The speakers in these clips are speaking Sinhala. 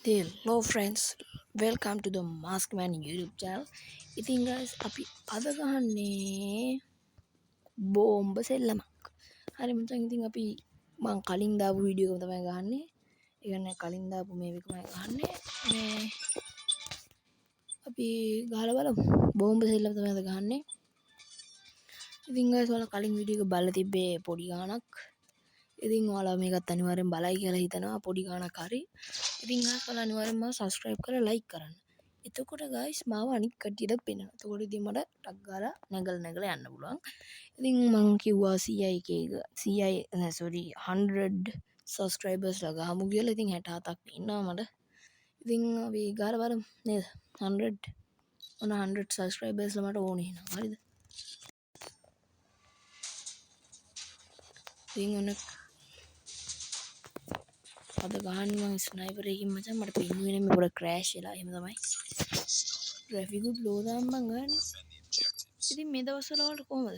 Hello friends, welcome to the Maskman YouTube channel. ඉතින් guys අපි අද ගහන්නේ බෝම්බ සෙල්ලමක්. හරි මචං ඉතින් අපි මං කලින් දාපු වීඩියෝ එක තමයි ගහන්නේ. ඒ කියන්නේ කලින් දාපු මේ විකමයි ගහන්නේ. මේ අපි ගහලා බලමු. බෝම්බ සෙල්ලම තමයි අද ගහන්නේ. ඉතින් guys ඔයාලා කලින් වීඩියෝ එක බලලා තිබ්බේ පොඩි ගාණක්. ඉතින් ඔයාලා මේකත් අනිවාර්යෙන් බලයි කියලා හිතනවා පොඩි ගාණක් හරි. ඉතින් guys ඔයාලා අනිවාර්යෙන්ම subscribe කරලා like කරන්න. එතකොට guys මාව අනිත් කට්ටියටත් පේනවා. එතකොට ඉතින් මට ටක් ගාලා නැගලා යන්න පුළුවන්. ඉතින් මං කිව්වා 100 subscribers ලා ගහමු කියලා. ඉතින් 67ක් ඉන්නවා මට. ඉතින් අපි ගාලා බලමු නේද? 100 subscribers ලා මට ඕනේ නේද? හරිද? ඉතින් ඔන්න අද ගහන්නේ මං ස්නයිපර් එකකින් මචං මට පෙන්නුවේ නේ මේ පොඩ ක්‍රෑෂ් වෙලා එහෙම තමයි ග්‍රැෆික් උත් ලෝ දාන්න මං ගන්නේ ඉතින් මේ දවස්වල වලට කොහමද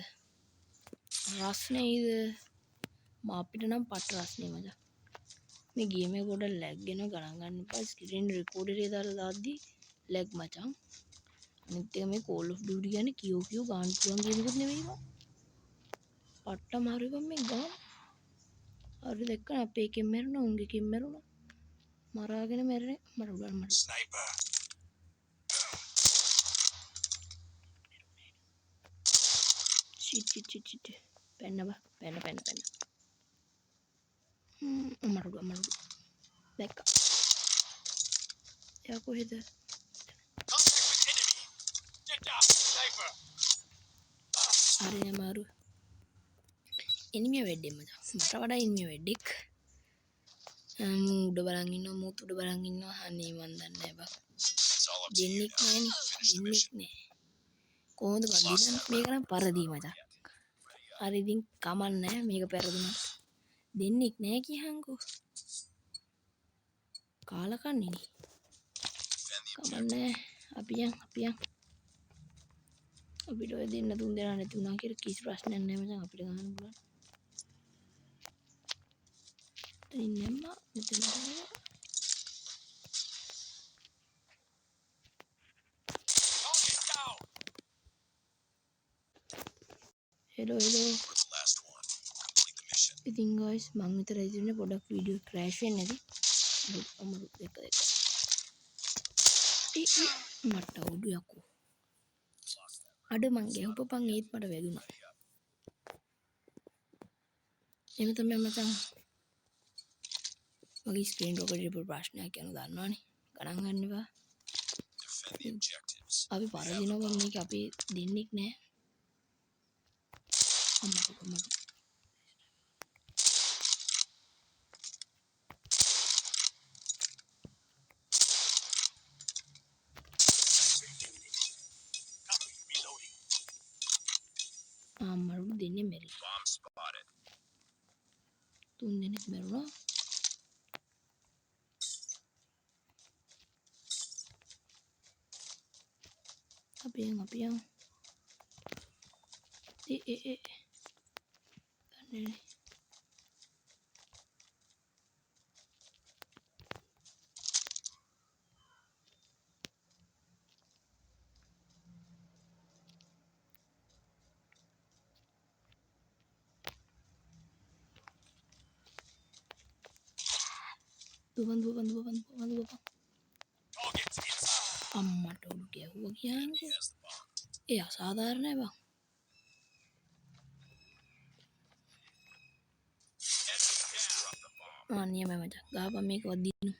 රස්නේයිද අපිට නම් පට රස්නේ මචං මේ ගේම් එක පොඩ ලැග් වෙනවා ගණන් ගන්න එපා ස්ක්‍රීන් රෙකෝඩර් එකේ දාලා දාද්දි ලැග් මචං අනිත් එක මේ Call of Duty කියන්නේ කියෝ ගන්න පුළුවන් ගේම් එකක් නෙවෙයි බං පට්ට මාරුයි බං මේ ගාන හරි දැක්කම අපේ එකෙන් මැරුණා උන්ගේ එකෙන් මැරුණා මරාගෙන මැරෙන්නේ මට බලන්න මට ස්නයිපර් චිට් පැන්න බා පැන්න මට දැක්කා එයා කොහෙද හරි අමාරු එනිමිය වෙඩ්ඩෙක් මචං මට වඩා එනිමිය වෙඩ්ඩෙක් උඩ බලන් ඉන්නවා මූත් උඩ බලන් ඉන්නවා අනේ මන් දන්නේ නැහැ බා දෙන්නෙක් නෑ කොහොමද බන්දින්න මේක නම් පරදී මචං හරි ඉතින් කමන්නේ මේක පෙරදුනත් දෙන්නෙක් නෑ කියහන්කෝ කාලා කන්නේ නේ කමන්නේ අපි යන් අපිට ඔය දෙන්න තුන් දෙනා නැති වුණා කියලා කිසි ප්‍රශ්නයක් නෑ මචං අපිට ගහන්න පුළුවන් ඉතින් නැම්මා මෙතන හෙලෝ ඉතින් guys මං විතරයි ඉන්නේ පොඩක් වීඩියෝ ක්‍රෑෂ් වෙන්නේ නැති අමරු දෙක මට උඩු යකෝ අඩ මං ගැහුපපන් ඒත් මට වැදුනා එහෙම තමයි මචං මගේ ස්ක්‍රීන් රෙකෝඩර් එකේ ප්‍රශ්නයක් යනවා දන්නවනේ ගණන් ගන්න එපා අපි පරදිනවා මේක අපේ දෙන්නෙක් නෑ අම්මට අම්මට දෙන්නේ මැරිලා තුන් දෙනෙක් මැරුණා අපි යන් ගන්නනේ දුවන් අම්මට උඩු ගැහුවා කියන්නේ ඒ අසාධාරණයි බං නියමයි මචං ගහපන් මේක වදින්න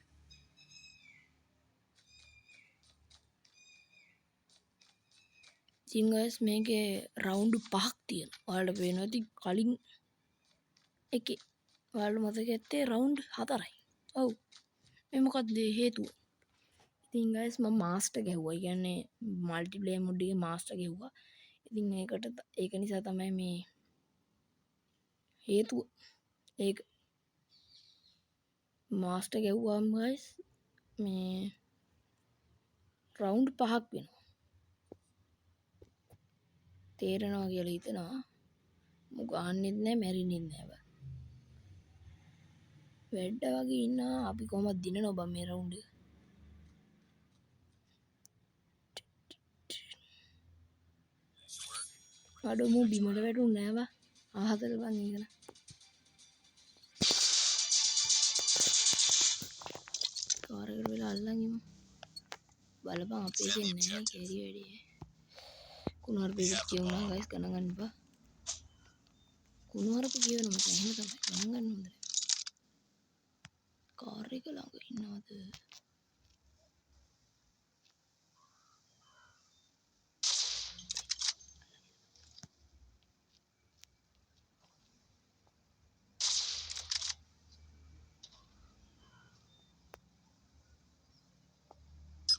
ඉතින් guys මේකේ රවුන්ඩ් 5ක් තියෙනවා ඔයාලට පේනවා ඉතින් කලින් එකේ ඔයාලට මතක ඇත්තේ රවුන්ඩ් 4යි ඔව් මේ මොකක්ද හේතුව ඉතින් guys මම මාස්ටර් ගැහුවා. ඒ කියන්නේ මල්ටිප්ලේයර් මොඩ් එකේ මාස්ටර් ගැහුවා. ඉතින් ඒක නිසා තමයි මේ හේතුව. ඒක මාස්ටර් ගැහුවාම guys මේ රවුන්ඩ් 5ක් වෙනවා. තේරෙනවා කියලා හිතනවා. මු ගහන්නෙත් නැහැ මැරෙන්නෙත් නැහැ. වැඩ වගේ ඉන්නවා. අපි කොහොමද දිනනවා බං මේ රවුන්ඩ් එක. අඩෝ මු බිමට වැටුන්නේ නැහැ බං. අහතල බං ඉගෙන. කාර් එකට වෙලා අල්ලන් ඉමු. බලපන් අපේ එකේ නැහැ කැරි වැඩි. කුණුහරුපෙකට කියුණා ගයිස් ගණන් ගන්න එපා. කුණුහරුප කියවන මචං එහෙම තමයි ගණන් ගන්න හොඳ නැහැ. කාර් එක ළඟ ඉන්නවද?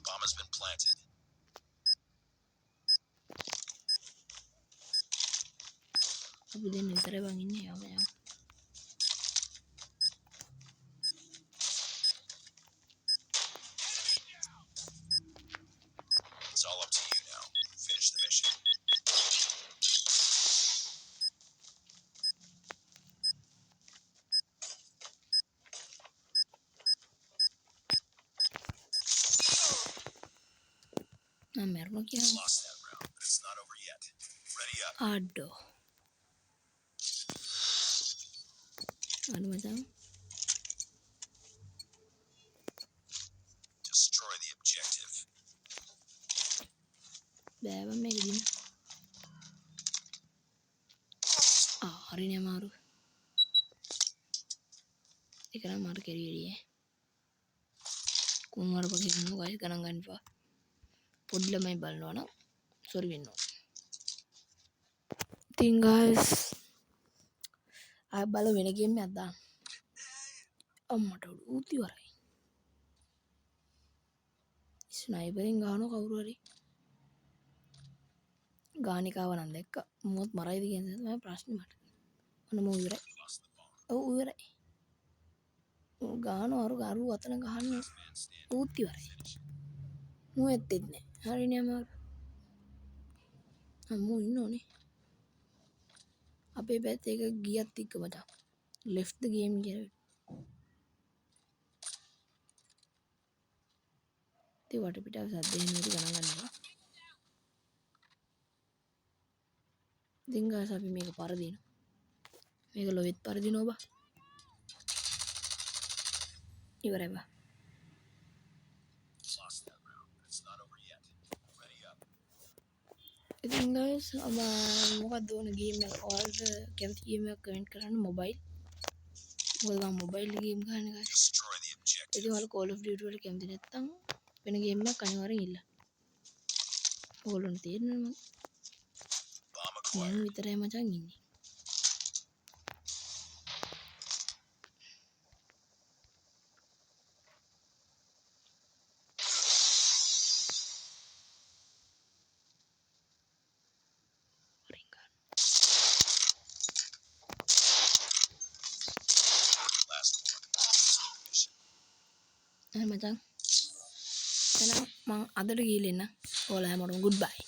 Bomb has been planted. අපි දෙන්න විතරයි බං ඉන්නේ යම යම. It's all up to you now. Finish the mission. නම් මැරුණා කියලා. Lost that round, but it's not over yet. Ready up. අඩෝ. අඩෝ මචං. Destroy the objective. බෑ බං මේක දින. හරිනේ අමාරු. ඒක නම් මාර කැරි එළියේ. කුණුහරුප කියනවා ගයිස් ගණන් ගන්න එපා. පොඩි ළමයි බලනවා නම් සෝරි වෙනවා. ඉතින් ගයිස් ආ බල වෙන ගේම් එකක් දාන්න. අම්මට උත් ඉවරයි. ස්නයිපරින් ගහනවා කවුරු හරි. ගානිකාව නම් දැක්ක. මොකද මරයිද කියන එක තමයි ප්‍රශ්නේ මට. මොන මෝ ඉවරයි. ඔව් ඉවරයි. ගානවා අරු අතන ගහන්නේ උත් ඉවරයි. මෝ ඇත්තෙත් නෑ. හරිනේ අමාරු. අම්මෝ ඉන්නෝනේ. අපේ පැත්තේ එක ගියත් එක්ක මචං. left the game කියලා. ඒ වටපිටාව සද්ද එන්නේ ගණන් ගන්නවා. ඉතින් ගාස් අපි මේක පරදිනවා. මේක ලොවෙත් පරදිනවා බා. ඉවරයි බා. Lost that round, but it's not over yet. Ready up. ඉතින් ගාස් මොකක්ද ඕන ගේම් එක ඔයාලට කැමති ගේම් එකක් කමෙන්ට් කරන්න මොබයිල්. මොකද මම මොබයිල් ගේම් ගන්න ගාස්. Destroy the objective. ඉතින් ඔයාලා Call of Duty වල කැමති නැත්නම් වෙන ගේම් එකක් අනිවාර්යෙන් ඉල්ල. ඕගොල්ලන්ට තේරෙනවද? Bomb මම acquired. විතරයි මචං ඉන්නේ. Last one. Mission. මචං. එහෙනම් මං අදට ගිහලා එන්න. ඔයාලා හැමෝටම good bye.